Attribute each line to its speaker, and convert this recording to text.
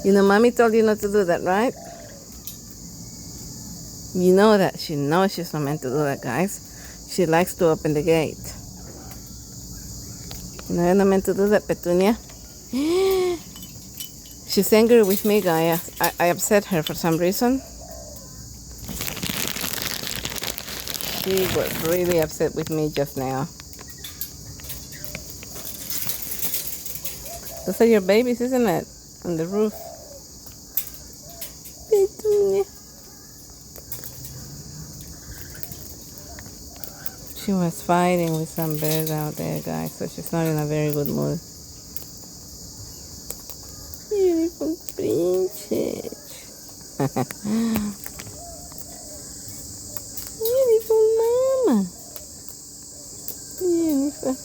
Speaker 1: You know, Mommy told you not to do that, right? You know that. She knows she's not meant to do that, guys. She likes to open the gate. No, you're not meant to do that, Petunia. She's angry with me, guys. I upset her for some reason. She was really upset with me just now. Those are your babies, isn't it? On the roof. Petunia. She was fighting with some bird out there, guys, so she's not in a very good mood. Beautiful princess. Beautiful mama. Beautiful.